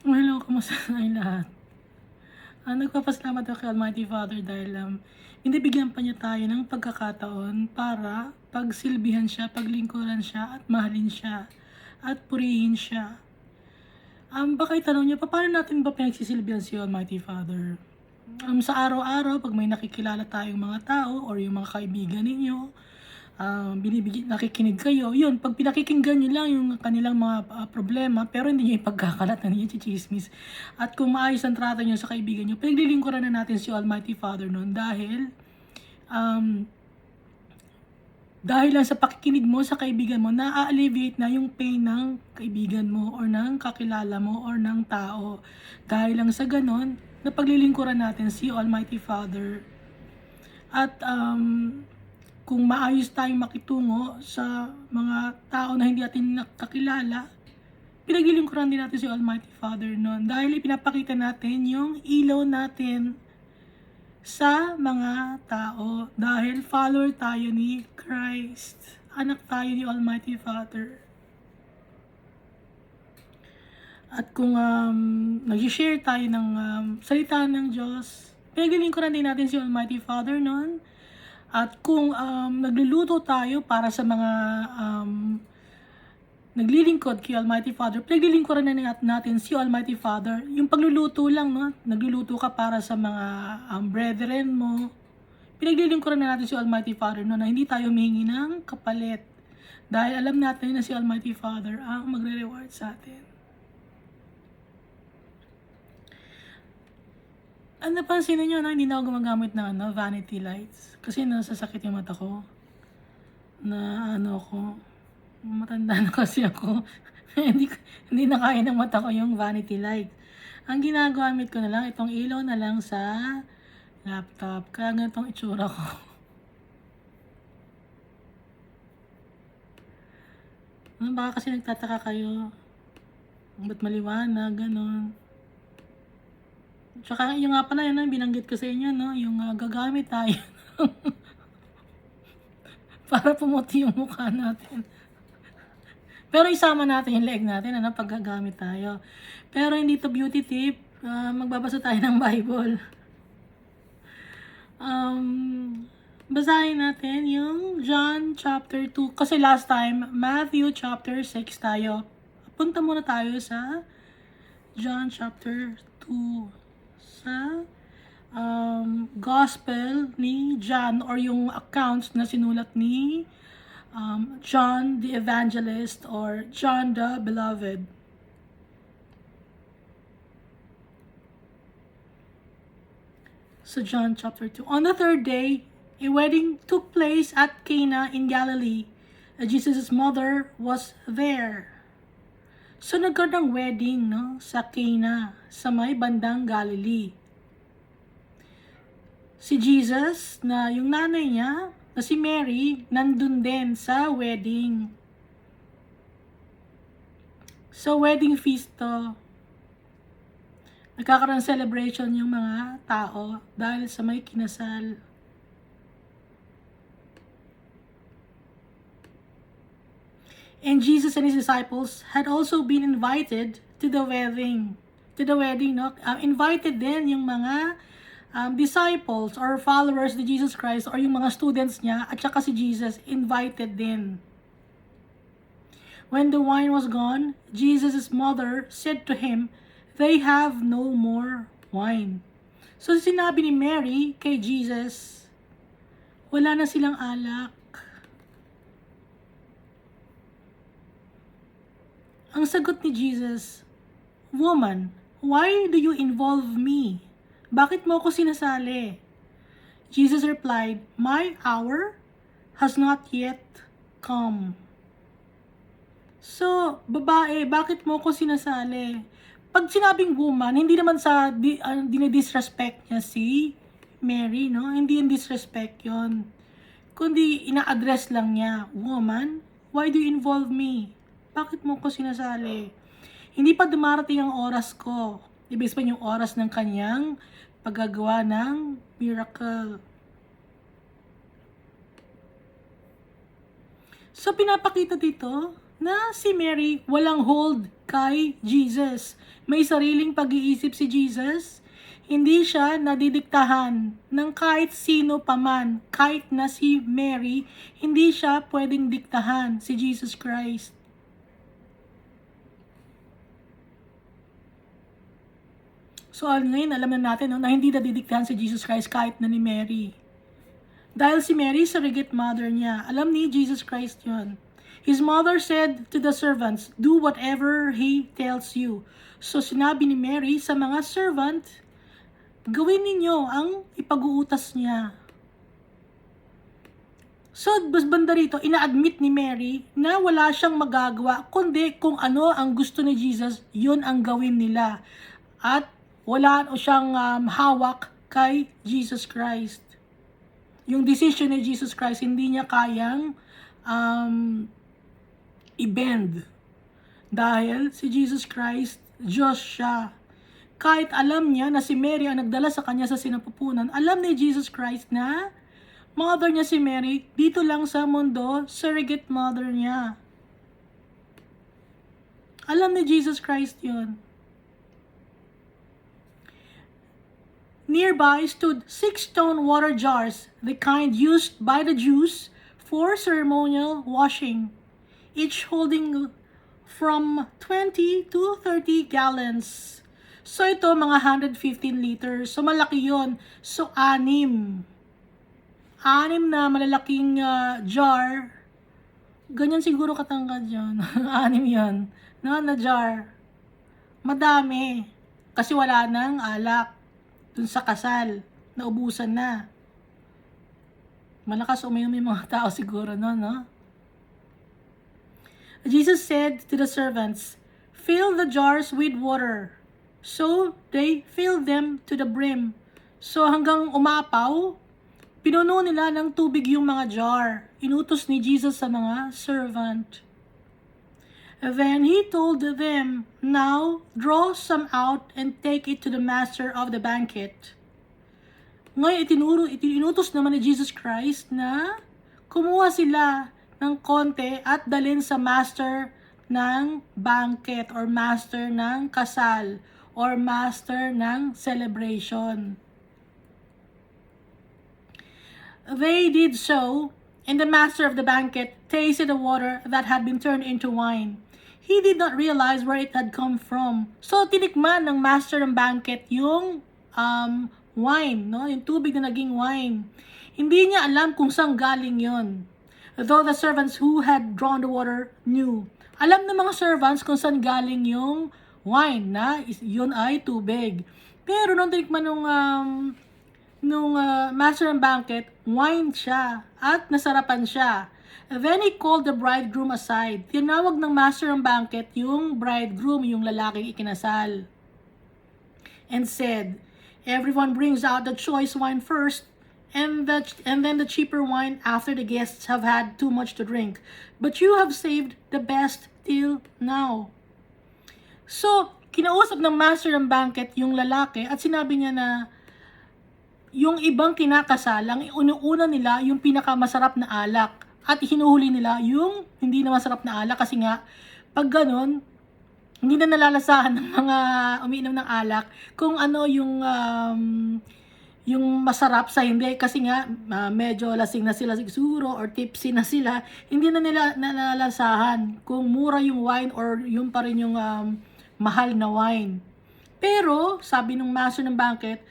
Hello, kamusta tayong lahat? Nagpapasalamat ako kay Almighty Father dahil binibigyan pa niya tayo ng pagkakataon para pagsilbihan siya, paglingkuran siya, at mahalin siya, at purihin siya. Baka itanong niyo, paano natin ba pinagsisilbihan si Almighty Father? Sa araw-araw, pag may nakikilala tayong mga tao or yung mga kaibigan ninyo, nakikinig kayo, yun, pag pinakikinggan nyo lang yung kanilang mga problema, pero hindi nyo ipagkakalat na ninyo chichismis. At kung maayos ang trato nyo sa kaibigan nyo, pinaglilingkuran na natin si Almighty Father noon um, dahil lang sa pakikinig mo sa kaibigan mo, na-alleviate na yung pain ng kaibigan mo or ng kakilala mo or ng tao. Dahil lang sa ganon, napaglilingkuran natin si Almighty Father. At kung maayos tayong makitungo sa mga tao na hindi natin nakakilala, pinaglilingkuran din natin si Almighty Father noon. Dahil ipinapakita natin yung ilaw natin sa mga tao. Dahil follower tayo ni Christ. Anak tayo ni Almighty Father. At kung nag-share tayo ng salita ng Diyos, pinaglilingkuran din natin si Almighty Father noon. At kung nagluluto tayo para sa mga naglilingkod kay Almighty Father, pinaglilingkuran na natin si Almighty Father. Yung pagluluto lang, no? Nagluluto ka para sa mga brethren mo. Pinaglilingkuran na natin si Almighty Father, no? Na hindi tayo humingi ng kapalit. Dahil alam natin na si Almighty Father ang magre-reward sa atin. Napansin niyo na hindi na ako gumagamit ng vanity lights. Kasi nasasakit yung mata ko. Matanda na kasi ako. hindi na kaya ng mata ko yung vanity light. Ang ginagamit ko na lang, itong ilaw na lang sa laptop. Kaya ganitong itsura ko. Baka kasi nagtataka kayo. Ba't maliwanag, ganon. Tsaka yung nga pala yun, binanggit ko sa inyo, no? Yung gagamit tayo para pumuti yung mukha natin. Pero isama natin yung leg natin, pag gagamit tayo. Pero hindi to beauty tip. Magbabasa tayo ng Bible. Basahin natin yung John chapter 2. Kasi last time, Matthew chapter 6 tayo. Punta muna tayo sa John chapter 2. Sa Gospel ni John or yung accounts na sinulat ni John the Evangelist or John the Beloved. So John chapter 2. On the third day, a wedding took place at Cana in Galilee. Jesus' mother was there. So nagkaroon ng wedding, no, sa Cana, sa may bandang Galilee. Si Jesus, na yung nanay niya, na si Mary, nandun din sa wedding. So, wedding feast to. Nagkakaroon celebration yung mga tao dahil sa may kinasal. And Jesus and his disciples had also been invited to the wedding. No? Invited din yung mga disciples or followers ni Jesus Christ or yung mga students niya at saka si Jesus invited din. When the wine was gone, Jesus' mother said to him, "They have no more wine." So sinabi ni Mary kay Jesus, wala na silang alak. Ang sagot ni Jesus, "Woman, why do you involve me? Bakit mo ako sinasali?" Jesus replied, "My hour has not yet come." So, babae, bakit mo ako sinasali? Pag sinabing woman, hindi naman sa dinidisrespect niya si Mary, no? Hindi yung disrespect yon. Kundi ina-address lang niya, "Woman, why do you involve me? Bakit mo ako sinasali? Hindi pa dumarating ang oras ko." Ibig sabihin yung oras ng kanyang paggagawa ng miracle. So, pinapakita dito na si Mary walang hold kay Jesus. May sariling pag-iisip si Jesus. Hindi siya nadidiktahan ng kahit sino paman, kahit na si Mary, hindi siya pwedeng diktahan si Jesus Christ. So ngayon alam na natin na hindi nadidiktahan si Jesus Christ kahit na ni Mary. Dahil si Mary surrogate mother niya. Alam ni Jesus Christ yun. His mother said to the servants, "Do whatever he tells you." So sinabi ni Mary sa mga servant, gawin ninyo ang ipag-uutas niya. So banda rito, ina-admit ni Mary na wala siyang magagawa, kundi kung ano ang gusto ni Jesus, yun ang gawin nila. At wala siyang hawak kay Jesus Christ. Yung decision ni Jesus Christ, hindi niya kayang i-bend. Dahil si Jesus Christ, Diyos siya. Kahit alam niya na si Mary ang nagdala sa kanya sa sinapupunan, alam ni Jesus Christ na mother niya si Mary, dito lang sa mundo, surrogate mother niya. Alam ni Jesus Christ yun. Nearby stood 6 stone water jars, the kind used by the Jews for ceremonial washing, each holding from 20 to 30 gallons. So ito, mga 115 liters. So malaki yon. So 6 na malalaking jar. Ganyan siguro katangkad yun. 6 yan. Na jar. Madami. Kasi wala nang alak dun sa kasal. Naubusan na. Malakas uminom yung mga tao siguro no? Jesus said to the servants, "Fill the jars with water." So they filled them to the brim. So hanggang umapaw, pinuno nila ng tubig yung mga jar. Inutos ni Jesus sa mga servant. Then he told them, "Now draw some out and take it to the master of the banquet." Ngayon, inutos naman ni Jesus Christ na kumuha sila ng konti at dalhin sa master ng banquet or master ng kasal or master ng celebration. They did so, and the master of the banquet tasted the water that had been turned into wine. He did not realize where it had come from. So, tinikman ng master ng banquet yung wine, no? Yung tubig na naging wine. Hindi niya alam kung saan galing yon. Though the servants who had drawn the water knew. Alam ng mga servants kung saan galing yung wine na yun ay tubig. Pero nung tinikman nung master ng banquet, wine siya at nasarapan siya. Then he called the bridegroom aside. Tinawag ng master ng banquet yung bridegroom, yung lalaking ikinasal. And said, "Everyone brings out the choice wine first, and then the cheaper wine after the guests have had too much to drink. But you have saved the best till now." So, kinausap ng master ng banquet yung lalaki at sinabi niya na yung ibang kinakasal, ang inuuna nila yung pinakamasarap na alak at hinuhuli nila yung hindi na masarap na alak kasi nga, pag ganun, hindi na nalalasahan ng mga umiinom ng alak kung ano yung masarap sa hindi kasi nga medyo lasing na sila siguro or tipsy na sila, hindi na nila nalalasahan kung mura yung wine or yung pa rin yung mahal na wine. Pero sabi ng master ng banquet,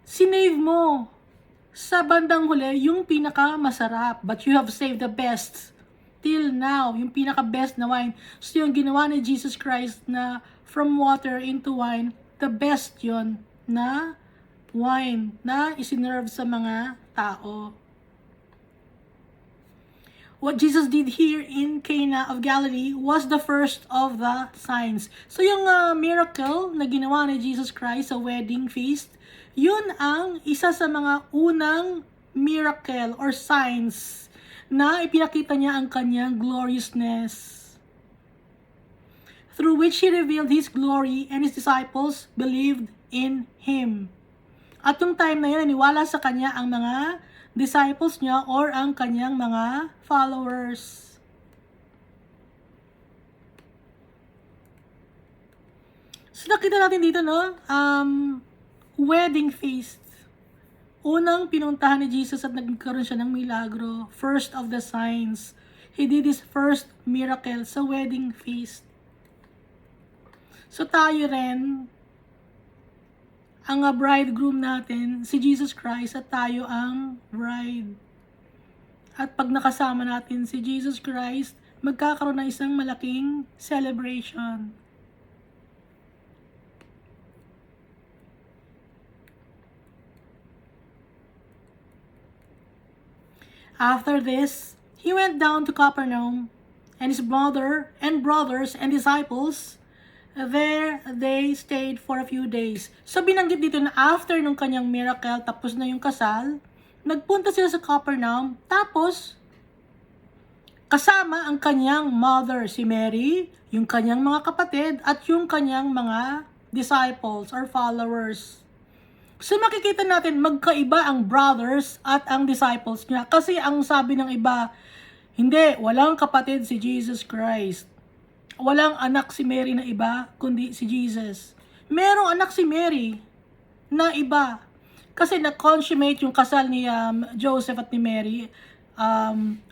sinave mo sa bandang huli yung pinaka masarap, but you have saved the best till now, yung pinaka best na wine. So yung ginawa ni Jesus Christ na from water into wine, the best yon na wine na isinerve sa mga tao. What Jesus did here in Cana of Galilee was the first of the signs. So yung miracle na ginawa ni Jesus Christ sa wedding feast, yun ang isa sa mga unang miracle or signs na ipinakita niya ang kanyang gloriousness, through which He revealed His glory and His disciples believed in Him. At yung time na yun, naniwala sa kanya ang mga disciples niya or ang kanyang mga followers. So nakita natin dito, no? Wedding feast. Unang pinuntahan ni Jesus at nagkaroon siya ng milagro. First of the signs. He did his first miracle sa wedding feast. So tayo rin, ang bridegroom natin, si Jesus Christ, at tayo ang bride. At pag nakasama natin si Jesus Christ, magkakaroon ng isang malaking celebration. After this, he went down to Capernaum, and his mother and brothers and disciples, there they stayed for a few days. So binanggit dito na after nung kanyang miracle, tapos na yung kasal, nagpunta sila sa Capernaum, tapos kasama ang kanyang mother, si Mary, yung kanyang mga kapatid, at yung kanyang mga disciples or followers. So makikita natin magkaiba ang brothers at ang disciples niya. Kasi ang sabi ng iba, hindi, walang kapatid si Jesus Christ. Walang anak si Mary na iba, kundi si Jesus. Merong anak si Mary na iba. Kasi na-consummate yung kasal ni Joseph at ni Mary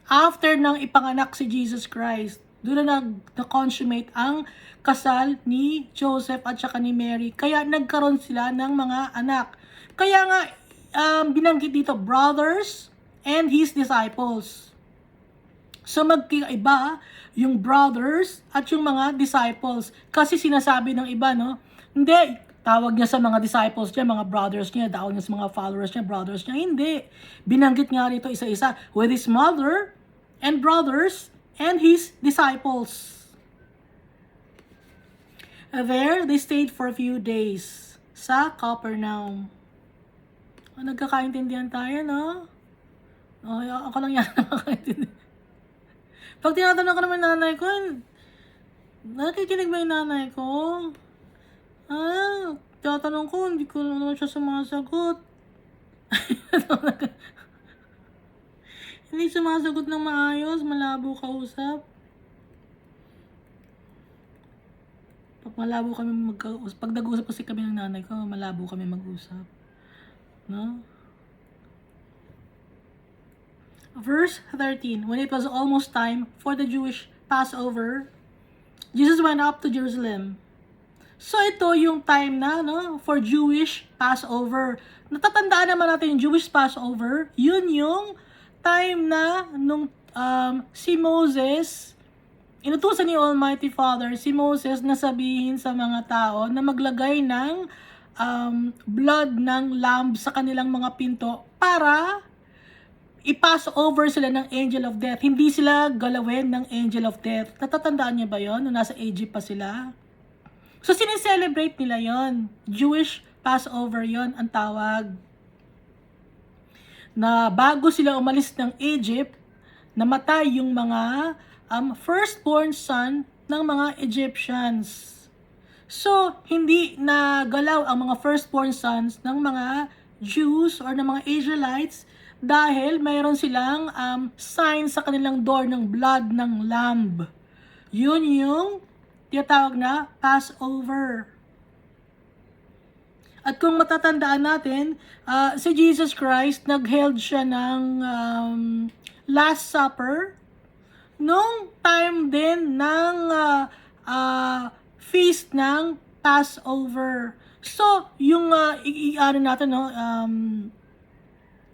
after nang ipanganak si Jesus Christ. Doon na na-consummate ang kasal ni Joseph at saka ni Mary. Kaya nagkaroon sila ng mga anak. Kaya nga, binanggit dito, brothers and his disciples. So magkaiba yung brothers at yung mga disciples. Kasi sinasabi ng iba, no? Hindi, tawag niya sa mga disciples niya, mga brothers niya, tawag niya sa mga followers niya, brothers niya. Hindi. Binanggit nga rito isa-isa, with his mother and brothers and his disciples. There, they stayed for a few days sa Capernaum. Nagkakaintindihan tayo, no? Ako lang yan nakakaintindihan. Pag tinatanong ko naman nanay ko, nakikinig ba yung nanay ko? Tinatanong ko, hindi ko naman siya sumasagot. Hindi sumasagot ng maayos, malabo kausap. Pag malabo kami mag-usap, pag nag-usap kasi kami ng nanay ko, malabo kami mag-usap. No? Verse 13, when it was almost time for the Jewish Passover, Jesus went up to Jerusalem. So ito yung time na, no, for Jewish Passover. Natatandaan naman natin yung Jewish Passover, yun yung time na nung si Moses, inutusan ni Almighty Father si Moses na sabihin sa mga tao na maglagay ng blood ng lamb sa kanilang mga pinto para i-pass over sila ng angel of death. Hindi sila galawin ng angel of death. Natatandaan niyo ba yon nung nasa Egypt pa sila? So sineselebrate nila yon. Jewish Passover yon ang tawag. Na bago sila umalis ng Egypt, namatay yung mga firstborn son ng mga Egyptians. So, hindi nagalaw ang mga firstborn sons ng mga Jews or ng mga Israelites dahil mayroon silang sign sa kanilang door ng blood ng lamb. Yun yung tinatawag na Passover. At kung matatandaan natin, si Jesus Christ, nag-held siya ng Last Supper nung time din ng feast ng Passover. So, yung natin, no,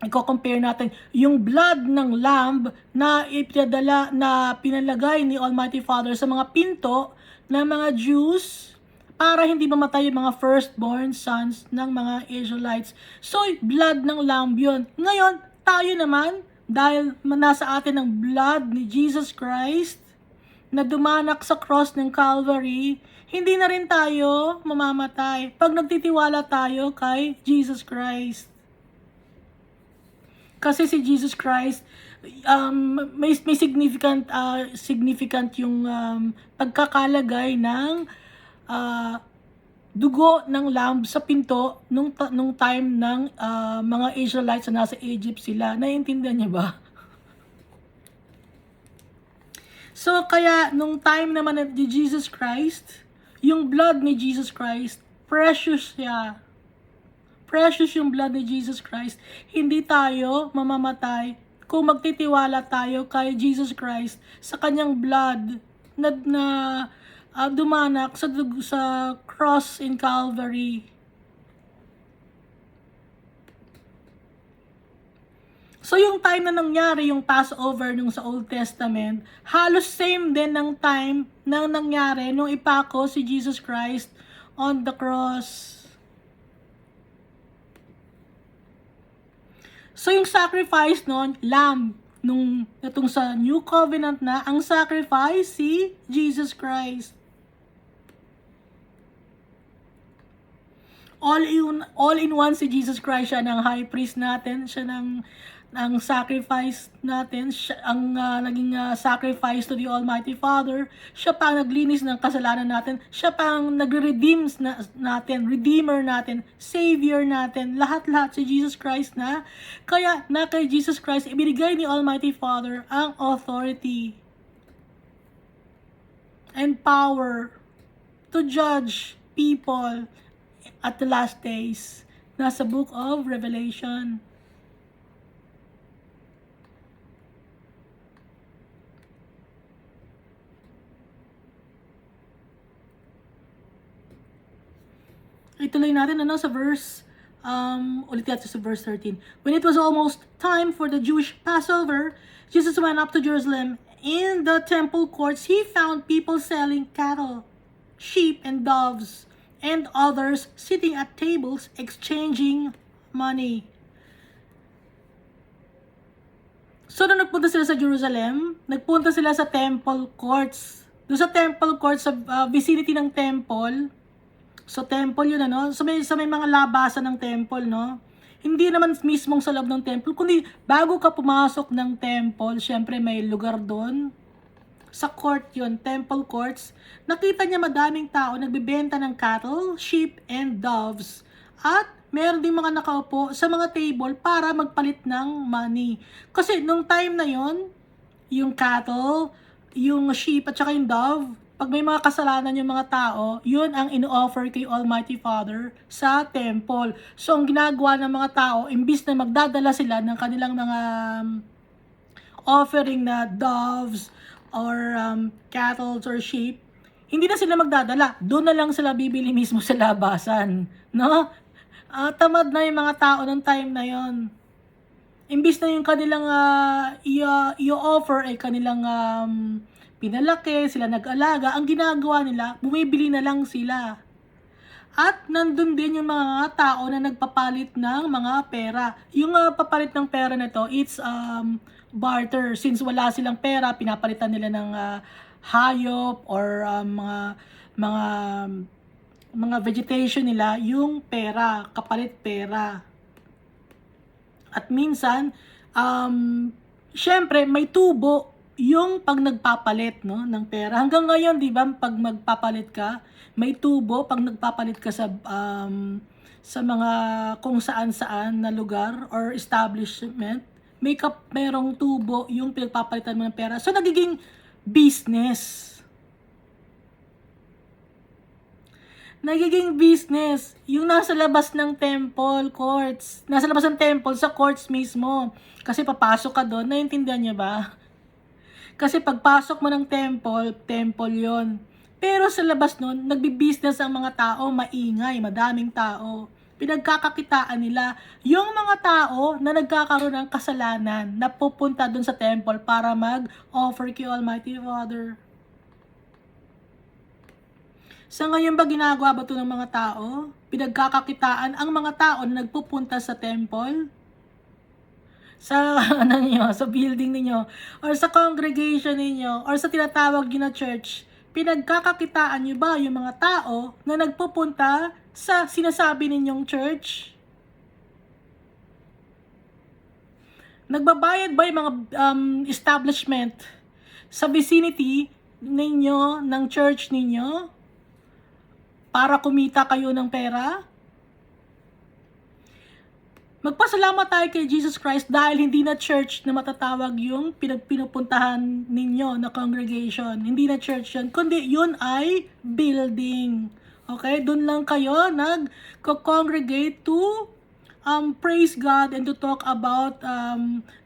i-compare natin yung blood ng lamb na ipinadala, na pinalagay ni Almighty Father sa mga pinto ng mga Jews para hindi mamatay yung mga firstborn sons ng mga Israelites. So, blood ng lamb yun. Ngayon, tayo naman, dahil nasa atin ang blood ni Jesus Christ na dumanak sa cross ng Calvary, hindi na rin tayo mamamatay pag nagtitiwala tayo kay Jesus Christ. Kasi si Jesus Christ, may significant yung pagkakalagay ng dugo ng lamb sa pinto nung time ng mga Israelites na nasa Egypt sila. Naiintindihan niyo ba? So, kaya nung time naman ni Jesus Christ, Yung blood ni Jesus Christ, precious siya. Precious yung blood ni Jesus Christ. Hindi tayo mamamatay kung magtitiwala tayo kay Jesus Christ sa kanyang blood na dumanak sa cross in Calvary. So yung time na nangyari yung Passover nung sa Old Testament, halos same din ng time na nangyari nung ipako si Jesus Christ on the cross. So yung sacrifice noon, lamb, itong sa New Covenant na, ang sacrifice si Jesus Christ. All in one si Jesus Christ, siya ng high priest natin, siya ng sacrifice natin, siya ang naging sacrifice to the Almighty Father, siya pa ang naglinis ng kasalanan natin, siya pa ang nagre-redeem natin, redeemer natin, savior natin, lahat-lahat si Jesus Christ na. Kaya na kay Jesus Christ ibinigay ni Almighty Father ang authority and power to judge people at the last days. Nasa book of Revelation. Ituloy natin sa verse, ulit natin sa verse 13. When it was almost time for the Jewish Passover, Jesus went up to Jerusalem. In the temple courts, he found people selling cattle, sheep, and doves, and others sitting at tables exchanging money. So, nung nagpunta sila sa Jerusalem, nagpunta sila sa temple courts. Doon sa temple courts, sa vicinity ng temple, so temple yun, sa may mga labasan ng temple, Hindi naman mismong sa loob ng temple, kundi bago ka pumasok ng temple, syempre may lugar doon. Sa court yun, temple courts. Nakita niya madaming tao nagbebenta ng cattle, sheep, and doves. At meron din mga nakaupo sa mga table para magpalit ng money. Kasi nung time na yon, yung cattle, yung sheep, at saka yung dove, pag may mga kasalanan yung mga tao, yun ang ino-offer kay Almighty Father sa temple. So, ang ginagawa ng mga tao, imbis na magdadala sila ng kanilang mga offering na doves or cattle or sheep, hindi na sila magdadala. Doon na lang sila bibili mismo sa labasan. Tamad na yung mga tao ng time na yon. Imbis na yung kanilang i-offer ay kanilang pinalaki, sila nag-alaga, ang ginagawa nila, bumibili na lang sila. At nandun din yung mga tao na nagpapalit ng mga pera. Yung papalit ng pera na to, it's barter. Since wala silang pera, pinapalitan nila ng hayop or mga vegetation nila, yung pera, kapalit pera. At minsan, syempre, may tubo yung pag nagpapalit ng pera. Hanggang ngayon, di ba, pag magpapalit ka, may tubo pag nagpapalit ka sa mga kung saan-saan na lugar or establishment, merong tubo yung pinagpapalitan mo ng pera. So, nagiging business. Nagiging business. Yung nasa labas ng temple courts. Nasa labas ng temple, sa courts mismo. Kasi papasok ka doon, naiintindihan niyo ba? Kasi pagpasok mo ng temple yon. Pero sa labas nun, nagbi-business ang mga tao, maingay, madaming tao. Pinagkakakitaan nila yung mga tao na nagkakaroon ng kasalanan na pupunta dun sa temple para mag-offer kay Almighty Father. Sa ngayon ba ginagawa ba ito ng mga tao? Pinagkakakitaan ang mga tao na nagpupunta sa temple? Sa sa building ninyo, or sa congregation ninyo, or sa tinatawag nyo na church, pinagkakakitaan nyo ba yung mga tao na nagpupunta sa sinasabi ninyong church? Nagbabayad ba yung mga establishment sa vicinity ninyo, ng church ninyo, para kumita kayo ng pera? Magpasalamat tayo kay Jesus Christ dahil hindi na church na matatawag yung pinupuntahan ninyo na congregation. Hindi na church yun, kundi yun ay building. Okay? Doon lang kayo nag-congregate to praise God and to talk about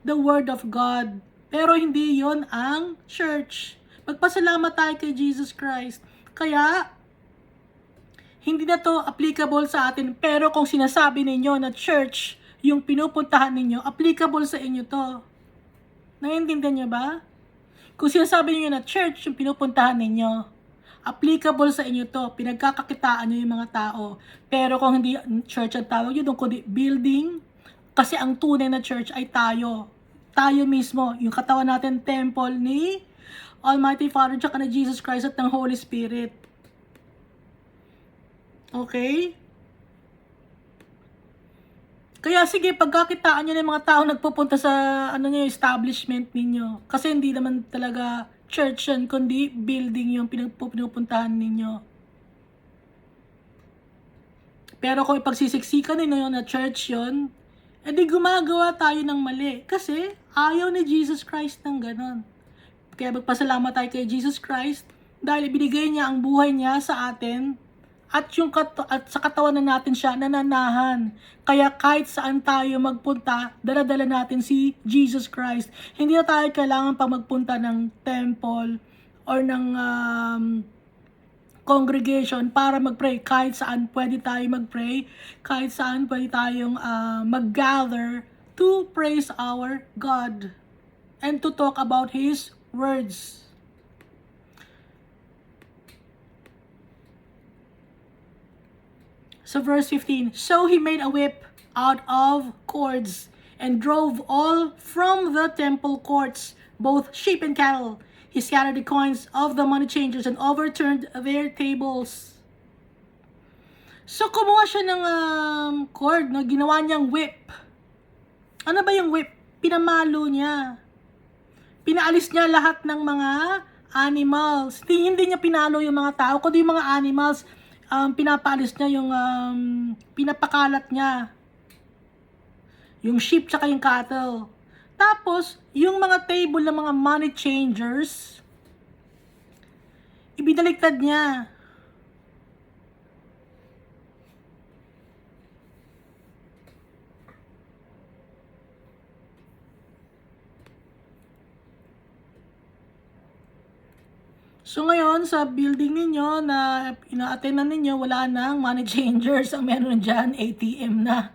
the Word of God. Pero hindi yun ang church. Magpasalamat tayo kay Jesus Christ. Kaya, hindi na to applicable sa atin. Pero kung sinasabi ninyo na church, yung pinupuntahan ninyo, applicable sa inyo to. Naiintindihan niyo ba? Kung sinasabi niyo na church, yung pinupuntahan ninyo, applicable sa inyo to. Pinagkakakitaan nyo yung mga tao. Pero kung hindi church ang tawag nyo doon, kundi building, kasi ang tunay na church ay tayo. Tayo mismo. Yung katawan natin, temple ni Almighty Father, tsaka na Jesus Christ at ng Holy Spirit. Okay? Kaya sige, pagkakitaan nyo ng mga tao nagpupunta sa establishment ninyo. Kasi hindi naman talaga church yan, kundi building yung pinupuntahan ninyo. Pero kung ipagsisiksikan ninyo na church yon, edi gumagawa tayo ng mali. Kasi ayaw ni Jesus Christ ng ganon. Kaya magpasalamat tayo kay Jesus Christ dahil ibinigay niya ang buhay niya sa atin at sa katawan na natin siya nananahan. Kaya kahit saan tayo magpunta, dala-dala natin si Jesus Christ. Hindi na tayo kailangan pa magpunta ng temple or ng congregation para mag-pray. Kahit saan pwede tayo mag-pray, kahit saan pwede tayong mag-gather to praise our God and to talk about His words. So verse 15, so he made a whip out of cords and drove all from the temple courts, both sheep and cattle. He scattered the coins of the money changers and overturned their tables. So kumuha siya ng cord, no? Ginawa niyang whip. Ano ba yung whip? Pinamalo niya. Pinaalis niya lahat ng mga animals. Hindi niya pinalo yung mga tao, kundi yung mga animals. Pinapaalis niya yung pinapakalat niya yung sheep tsaka yung cattle. Tapos yung mga table ng mga money changers ibinaliktad niya. So ngayon, sa building ninyo na ina-attendan ninyo, wala nang money changers. Ang meron dyan, ATM na.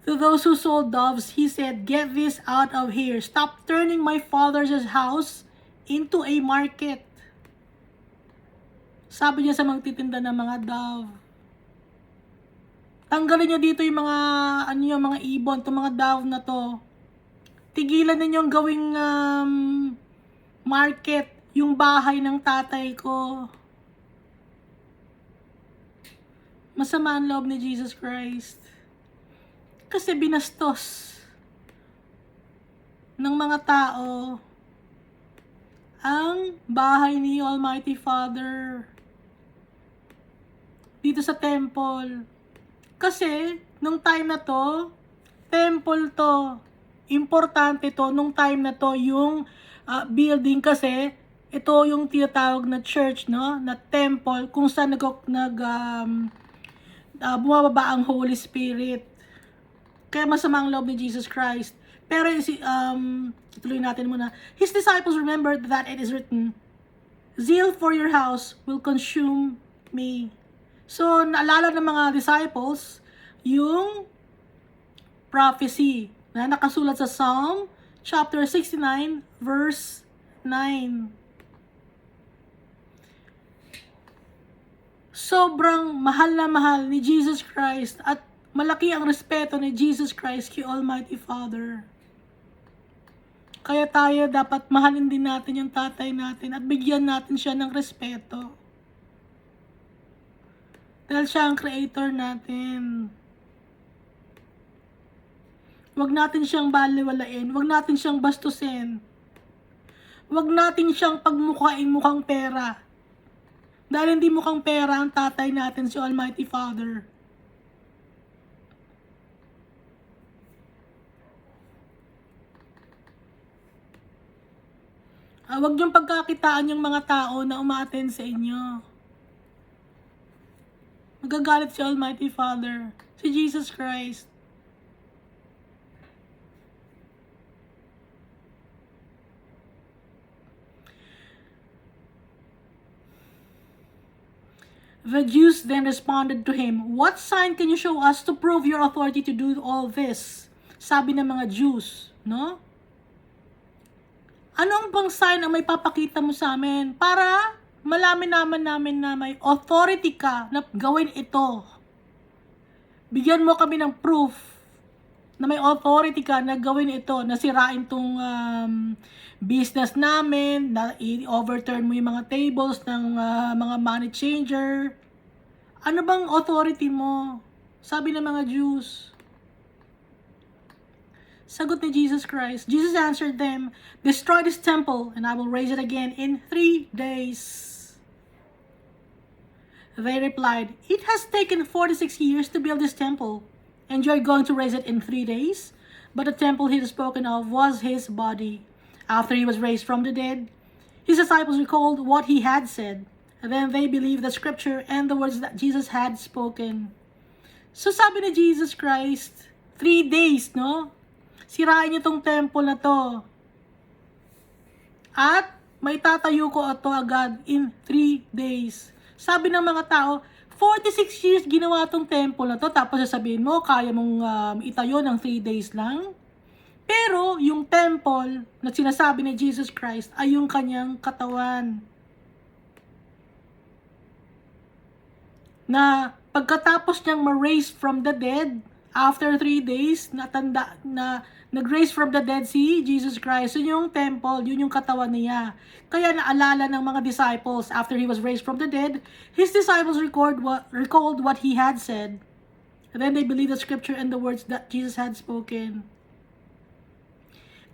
To those who sold doves, he said, get this out of here. Stop turning my father's house into a market. Sabi niya sa magtitinda ng mga dove. Tanggalin niyo dito yung mga, mga ibon, itong mga dove na to. Tigilan ninyong gawing market yung bahay ng tatay ko. Masama ang loob ni Jesus Christ. Kasi binastos ng mga tao ang bahay ni Almighty Father dito sa temple. Kasi, nung time na to, temple to. Importante to, nung time na to, yung building kasi, ito yung tinatawag na church, no? Na temple, kung saan bumababa ang Holy Spirit. Kaya masama ang loob ni Jesus Christ. Pero, ituloy natin muna. His disciples remembered that it is written, zeal for your house will consume me. So, naalala ng mga disciples yung prophecy na nakasulat sa Psalm chapter 69 verse 9. Sobrang mahal na mahal ni Jesus Christ at malaki ang respeto ni Jesus Christ kay Almighty Father. Kaya tayo dapat mahalin din natin yung tatay natin at bigyan natin siya ng respeto. Dahil siya ang creator natin. Huwag natin siyang baliwalain. Huwag natin siyang bastusin. Huwag natin siyang pagmukhain mukhang pera. Dahil hindi mukhang pera ang tatay natin, si Almighty Father. Huwag niyong pagkakitaan yung mga tao na umaattend sa inyo. Magagalit si Almighty Father, si Jesus Christ. The Jews then responded to him, "What sign can you show us to prove your authority to do all this?" Sabi ng mga Jews, no? Ano ang bang sign ang may papakita mo sa amin para malaman namin na may authority ka na gawin ito? Bigyan mo kami ng proof na may authority ka na gawin ito, na sirain tong business namin, na i-overturn mo yung mga tables ng mga money changer. Ano bang authority mo? Sabi ng mga Jews. Sagot ni Jesus Christ. Jesus answered them, "Destroy this temple, and I will raise it again in 3 days." They replied, "It has taken 46 years to build this temple, and you are going to raise it in 3 days? But the temple he had spoken of was his body. After he was raised from the dead, his disciples recalled what he had said. Then they believed the scripture and the words that Jesus had spoken." So sabi ni Jesus Christ, 3 days, no? Sirain niyo tong temple na to. At may tatayo ko ito agad in 3 days. Sabi ng mga tao, 46 years ginawa tong temple na to, tapos sasabihin mo, kaya mong itayo ng 3 days lang? Pero yung temple na sinasabi ni Jesus Christ ay yung kanyang katawan. Na pagkatapos niyang ma-raise from the dead, after 3 days, nag-raise from the dead si Jesus Christ. Yun yung temple, yun yung katawan niya. Kaya naalala ng mga disciples, after he was raised from the dead, his disciples recalled what he had said. And then they believed the scripture and the words that Jesus had spoken.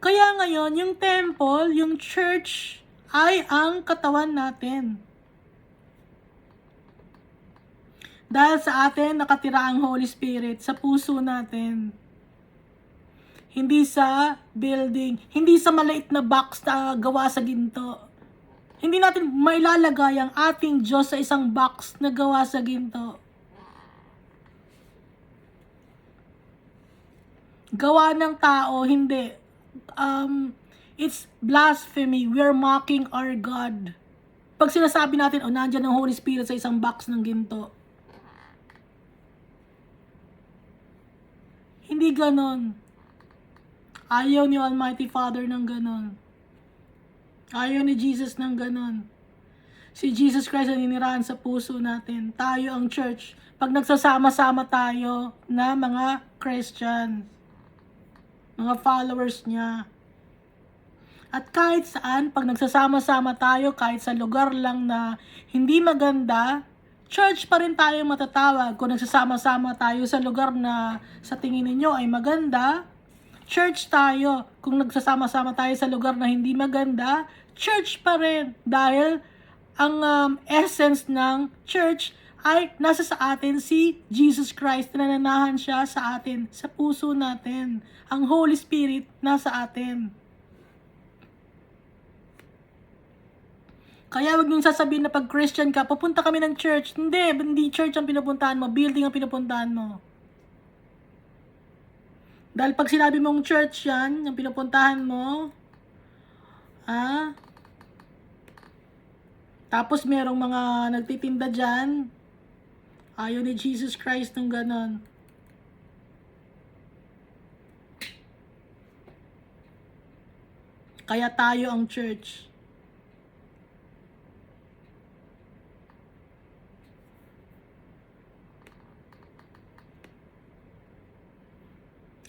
Kaya ngayon, yung temple, yung church, ay ang katawan natin. Dahil sa atin, nakatira ang Holy Spirit sa puso natin. Hindi sa building, hindi sa maliit na box na gawa sa ginto. Hindi natin mailalagay ang ating Diyos sa isang box na gawa sa ginto. Gawa ng tao, hindi. It's blasphemy. We're mocking our God. Pag sinasabi natin, nandyan ang Holy Spirit sa isang box ng ginto. Hindi ganon. Ayaw ni Almighty Father ng ganon. Ayaw ni Jesus ng ganon. Si Jesus Christ ang ninirahan sa puso natin. Tayo ang church. Pag nagsasama-sama tayo na mga Christian, mga followers niya. At kahit saan, pag nagsasama-sama tayo, kahit sa lugar lang na hindi maganda, church pa rin tayo matatawag. Kung nagsasama-sama tayo sa lugar na sa tingin ninyo ay maganda, church tayo. Kung nagsasama-sama tayo sa lugar na hindi maganda, church pa rin. Dahil ang essence ng church ay nasa sa atin si Jesus Christ. Nananahan siya sa atin, sa puso natin. Ang Holy Spirit nasa atin. Kaya wag niyong sasabihin na pag Christian ka, pupunta kami ng church. Hindi church ang pinupuntahan mo, building ang pinupuntahan mo. Dahil pag sinabi mong church yan, yung pinupuntahan mo, tapos merong mga nagtitinda dyan, ayaw ni Jesus Christ ng ganon. Kaya tayo ang church.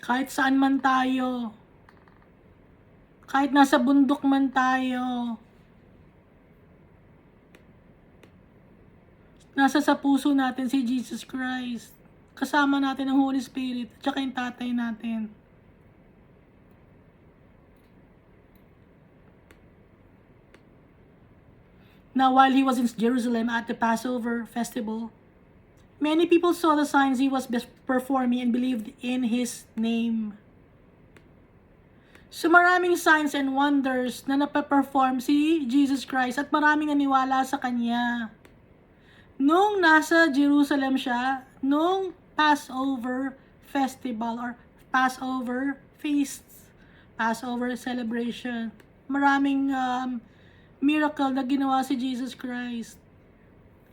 Kahit saan man tayo, kahit nasa bundok man tayo, nasa sa puso natin si Jesus Christ. Kasama natin ang Holy Spirit at saka yung tatay natin. Now, while he was in Jerusalem at the Passover festival, many people saw the signs he was performing and believed in his name. So maraming signs and wonders na napaperform si Jesus Christ at maraming naniwala sa Kanya. Nung nasa Jerusalem siya, nung Passover festival or Passover feast, Passover celebration, maraming miracle na ginawa si Jesus Christ.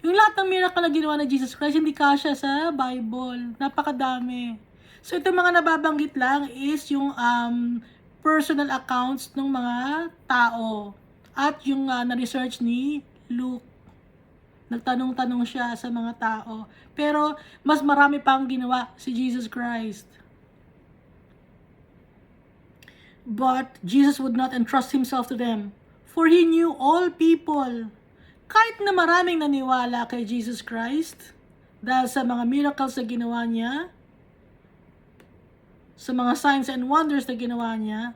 Yung lahat ng miracle na ginawa ni Jesus Christ, hindi kasya sa Bible. Napakadami. So ito mga nababanggit lang is yung personal accounts ng mga tao. At yung na-research ni Luke. Nagtanong-tanong siya sa mga tao. Pero mas marami pang ginawa si Jesus Christ. But Jesus would not entrust himself to them, for he knew all people. Kahit na maraming naniwala kay Jesus Christ, dahil sa mga miracles na ginawa niya, sa mga signs and wonders na ginawa niya,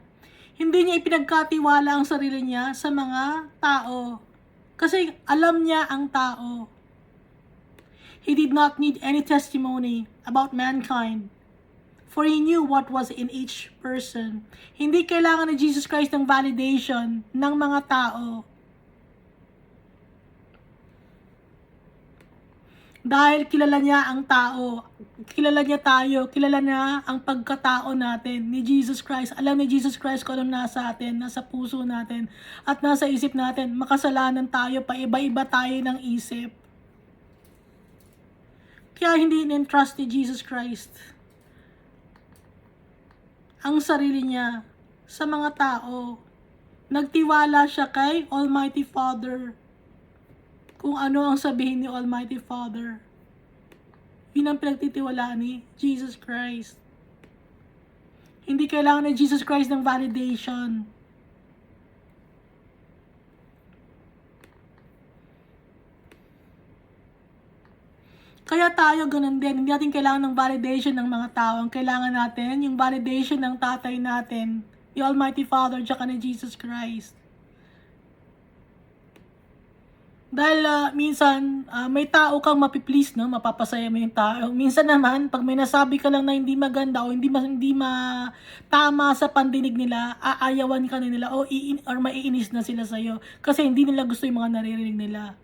hindi niya ipinagkatiwala ang sarili niya sa mga tao. Kasi alam niya ang tao. He did not need any testimony about mankind, for he knew what was in each person. Hindi kailangan ni Jesus Christ ng validation ng mga tao. Dahil kilala niya ang tao, kilala niya tayo, kilala niya ang pagkatao natin ni Jesus Christ. Alam ni Jesus Christ kung anong nasa atin, nasa puso natin, at nasa isip natin. Makasalanan tayo, paiba-iba tayo ng isip. Kaya hindi in-entrust ni Jesus Christ ang sarili niya sa mga tao. Nagtiwala siya kay Almighty Father. Kung ano ang sabihin ni Almighty Father. Yun ang pinagtitiwalaan ni Jesus Christ. Hindi kailangan ni Jesus Christ ng validation. Kaya tayo ganun din. Hindi natin kailangan ng validation ng mga tao. Ang kailangan natin, yung validation ng tatay natin, yung Almighty Father, tsaka ni Jesus Christ. Dahil minsan, may tao kang mapiplease, no? Mapapasaya mo yung tao. Minsan naman, pag may nasabi ka lang na hindi maganda o hindi tama sa pandinig nila, aayawan ka na nila or maiinis na sila sa'yo. Kasi hindi nila gusto yung mga naririnig nila.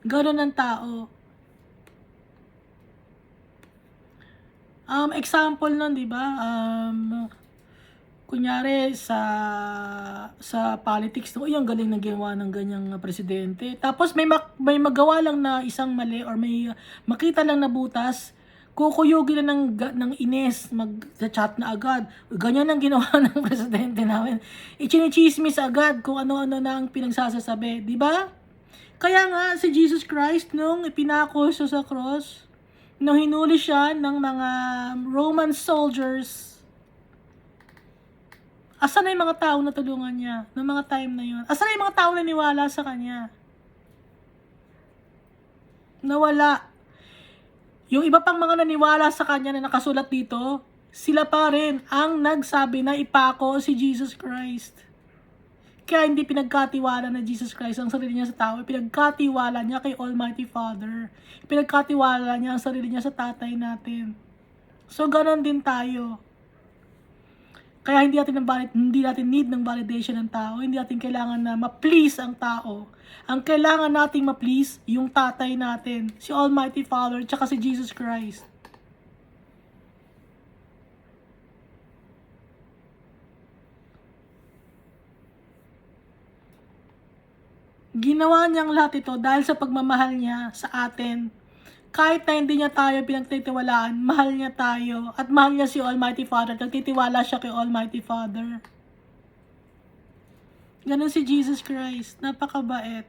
Ganon ang tao. Example nun, di ba? Kunyari sa politics, no, yung galing na ginawa ng ganyang presidente. Tapos may magawa lang na isang mali or may makita lang na butas, kukuyugin na ng ines, mag-chat na agad. Ganyan ang ginawa ng presidente namin. Ichinichismis agad kung ano-ano na ang pinagsasasabi, di ba? Kaya nga si Jesus Christ nung ipinako siya sa cross, nung hinuli siya ng mga Roman soldiers, asan na yung mga tao na tulungan niya noong mga time na yun? Asan na yung mga tao na niwala sa kanya? Nawala. Yung iba pang mga naniwala sa kanya na nakasulat dito, sila pa rin ang nagsabi na ipako si Jesus Christ. Kaya hindi pinagkatiwala na Jesus Christ ang sarili niya sa tao. Pinagkatiwala niya kay Almighty Father. Pinagkatiwala niya ang sarili niya sa tatay natin. So, ganon din tayo. Kaya hindi natin need ng validation ng tao. Hindi natin kailangan na ma-please ang tao. Ang kailangan nating ma-please yung tatay natin, si Almighty Father, tsaka si Jesus Christ. Ginawa niyang lahat ito dahil sa pagmamahal niya sa atin. Kahit na hindi niya tayo pinagtitiwalaan, mahal niya tayo. At mahal niya si Almighty Father. Nagtitiwala siya kay Almighty Father. Ganun si Jesus Christ. Napakabait.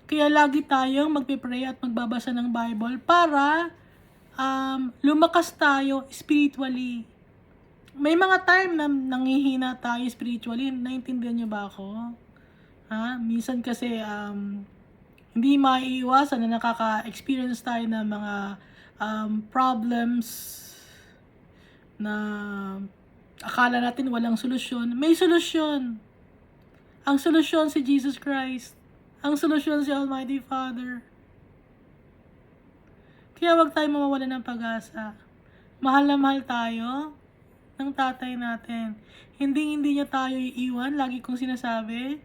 Kaya lagi tayong magpipray at magbabasa ng Bible para lumakas tayo spiritually. May mga time na nanghihina tayo spiritually. Naintindihan niyo ba ako? Minsan kasi hindi maiiwasan na nakaka-experience tayo ng mga problems na Akala natin walang solusyon. May solusyon. Ang solusyon si Jesus Christ. Ang solusyon si Almighty Father. Kaya wag tayo mawawalan ng pag-asa. Mahal na mahal tayo ng tatay natin. Hindi niya tayo iiwan. Lagi kong sinasabi.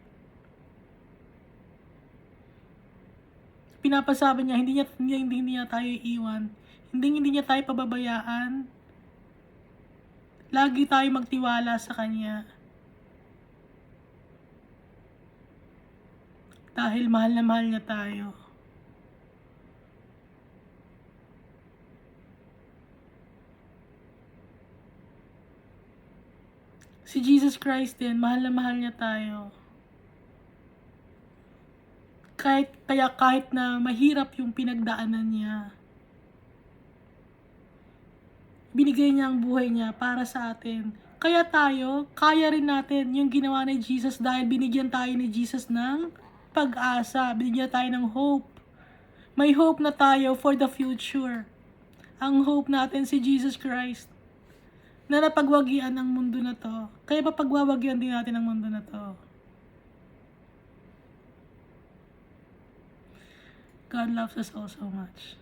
Pinapasabi niya, hindi niya tayo iiwan. Hindi niya tayo pababayaan. Lagi tayo magtiwala sa Kanya. Dahil mahal na mahal niya tayo. Si Jesus Christ din, mahal na mahal niya tayo. Kahit na mahirap yung pinagdaanan niya, binigay niya ang buhay niya para sa atin. Kaya tayo, kaya rin natin yung ginawa ni Jesus dahil binigyan tayo ni Jesus ng pag-asa. Binigyan tayo ng hope. May hope na tayo for the future. Ang hope natin si Jesus Christ na napagwagian ang mundo na to. Kaya papagwawagian din natin ang mundo na to. God loves us all so much.